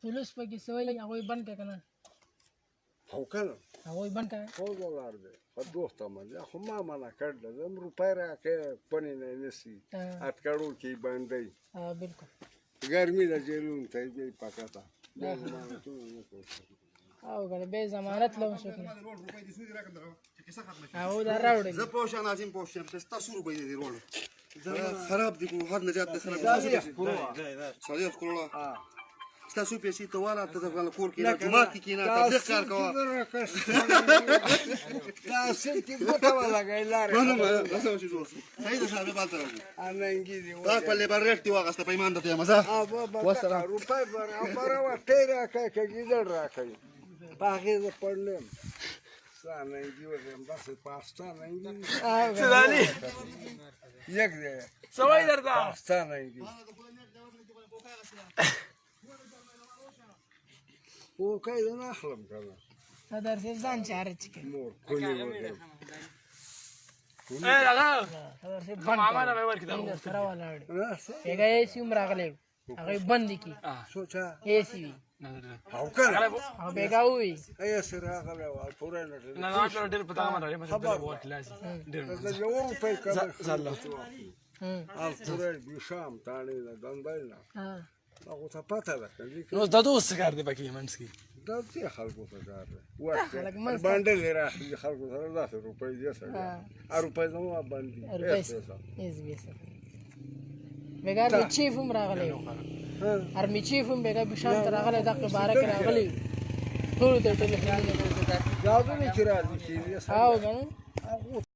پولیس پکې سوی هغوی بند کړه که نه او کنه هغوی بند کړه خو ولاړ دی په دوسته باندې خو ما منع کړله زه روپۍ راکړې پنې نه نیسي اتکړو کې بندوي بالکل ګرمي ده جیلونو ته یې بیایي پکته او کنه بیا ضمانت له وشو کنه او دا راوړل زه پوه شم ناظم پوه شم چې ستاسو روپۍ دي روړ خراب دي خو هر نجات ده خراب صالح کروڑه ستاسو پیسې ته والا ته د کور کې نه جماعت کې نه تبلیغ کار کوه تاسو کې ګوته ولګئ لارې نه نه چې جوړ شو صحیح ده صاحب بالته راځي اننګي دي تا په لیبر ریټ دی واغسته پیمان ته مزه وسره روپۍ برابر تیرا کې ګیدړ راکړي باغې زه پړلم ساننګي وزم بس پاستاننګي سلالي یک دی سوای درته پاستاننګي او کای نه اخلم کنه دا درته ځان چاره چکه مور کونی وګم اے لگا معاملہ به ورکړه دا سره ولاړ هغه یې سیم راغلی هغه بند کی سوچا یې سی او کنه او بیگا وی اي سره راغلی او پورې نه نه ډېر په تاګه باندې مې په وخت لاسي ډېر زه یو روپۍ کړم زله او پورې بشام تانه دندای نه هغه ته پته ده نو دا دوست کار دی پکې منځ کې دا څه خلکو ته کار دی وخت باندې راځي خلکو سره داسې روپۍ دي سره روپۍ زموږ باندې ایز بیسه بیگا چیف هم راغلی ارمی چیف هم بیگا بشام ته راغلی دغه باره کې راغلی ټول ته ټلیفون دا به چې راځي او کنه